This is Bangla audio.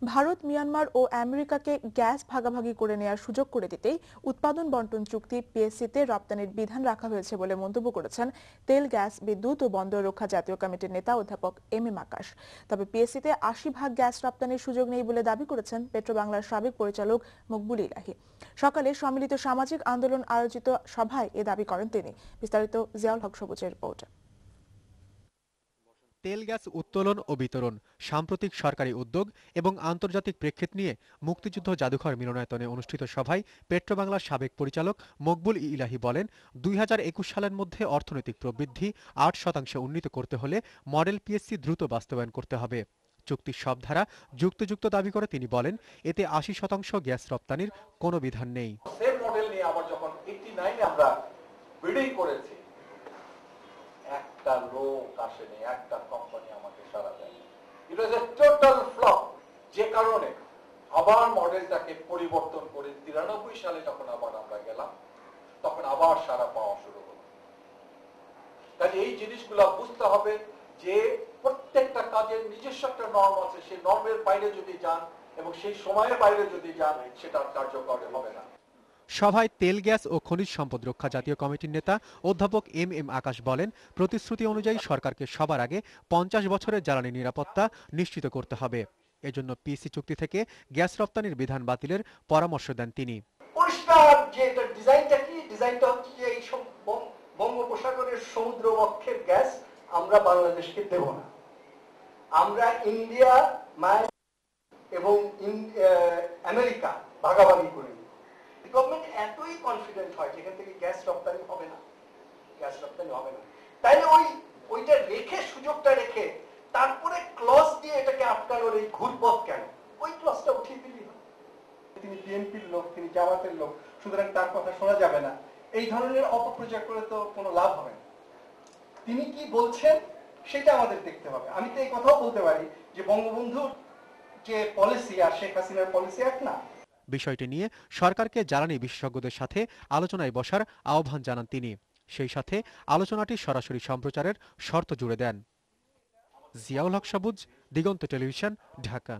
ভারত, মিয়ানমার ও আমেরিকাকে গ্যাস ভাগাভাগি করে নেওয়ার সুযোগ করে দিতেই উৎপাদন বন্টন চুক্তি পিএসসিতে রপ্তানির বিধান রাখা হয়েছে বলে মন্তব্য করেছেন তেল, গ্যাস, বিদ্যুৎ ও বন্দর রক্ষা জাতীয় কমিটির নেতা অধ্যাপক এম আকাশ। তবে পিএসসিতে ৮০% গ্যাস রপ্তানির সুযোগ নেই বলে দাবি করেছেন পেট্রোবাংলার সাবেক পরিচালক মকবুল ইলাহি। সকালে সম্মিলিত সামাজিক আন্দোলন আয়োজিত সভায় এ দাবি করেন তিনি। বিস্তারিত জিয়াউল হক সবুজের রিপোর্ট। তেল গ্যাস উত্তোলন ও বিতরণ, সাম্প্রতিক সরকারি উদ্যোগ এবং আন্তর্জাতিক প্রেক্ষিত নিয়ে মুক্তিযুদ্ধ জাদুঘর মিলনায়তনে অনুষ্ঠিত সভায় পেট্রোবাংলার সাবেক পরিচালক মকবুল ইলাহি বলেন, ২০২১ সালের মধ্যে অর্থনৈতিক প্রবৃদ্ধি ৮% উন্নীত করতে হলে মডেল পিএসসি দ্রুত বাস্তবায়ন করতে হবে। চুক্তির সব ধারা যুক্তিযুক্ত দাবি করে তিনি বলেন, এতে ৮০% গ্যাস রপ্তানির কোনো বিধান নেই। সেম মডেল নিয়ে আবার যখন 89 আমরা বিডিং করেছি, একটা লোক আসেনি, একটা কোম্পানি আমাকে সাড়া দেয়নি। ইট ওয়াজ এ টোটাল ফ্লপ। যে কারণে আবার মডেলটাকে পরিবর্তন করে 93 সালে যখন আবার আমরা গেলাম, তখন আবার সাড়া পাওয়া শুরু হলো। তাই এই জিনিসগুলো বুঝতে হবে যে প্রত্যেকটা কাজের নিজস্ব একটা নর্ম আছে, সেই নর্মের বাইরে যদি যান এবং সেই সময়ের বাইরে যদি যান, সেটা কার্যকর হবে না। সভায় তেল, গ্যাস ও খনিজ সম্পদ রক্ষা জাতীয় কমিটির নেতা অধ্যাপক এম আকাশ বলেন, প্রতিশ্রুতি অনুযায়ী সরকারকে সবার আগে 50 বছরের জ্বালানি নিরাপত্তা নিশ্চিত করতে হবে। এজন্য পিএসসি চুক্তি থেকে গ্যাস রপ্তানির বিধান বাতিলের পরামর্শ দেন তিনি। পরিষ্কার যে এটা ডিজাইনটা কি, ডিজাইনটা হচ্ছে যে এই সব বঙ্গোপসাগরের সমুদ্র বক্ষের গ্যাস আমরা বাংলাদেশকে দেব না। আমরা ইন্ডিয়া, এবং আমেরিকা ভাগাভাগি করি। গভর্নমেন্ট এতই কনফিডেন্ট হয় যেখান থেকে গ্যাস রপ্তানি হবে না, তাইলে ওইটা রেখে, সুযোগটা রেখে তারপরে ক্লজ দিয়ে এটাকে আটকানোর এই ঘুরপথ কেন? ওই ক্লজটা উঠিয়ে দিলি। তিনি বিএনপির লোক, তিনি জামাতের লোক, সুতরাং তার কথা শোনা যাবে না। এই ধরনের অপপ্রচার করে তো কোনো লাভ হবে না। তিনি কি বলছেন সেটা আমাদের দেখতে হবে। আমি তো এই কথাও বলতে পারি যে বঙ্গবন্ধুর যে পলিসি আর শেখ হাসিনার পলিসি এক না। বিষয়টি নিয়ে সরকারকে জ্বালানি বিশেষজ্ঞদের সাথে আলোচনায় বসার আহ্বান জানান তিনি। সেই সাথে আলোচনাটি সরাসরি সম্প্রচারের শর্ত জুড়ে দেন। জিয়াউল হক সবুজ, দিগন্ত টেলিভিশন, ঢাকা।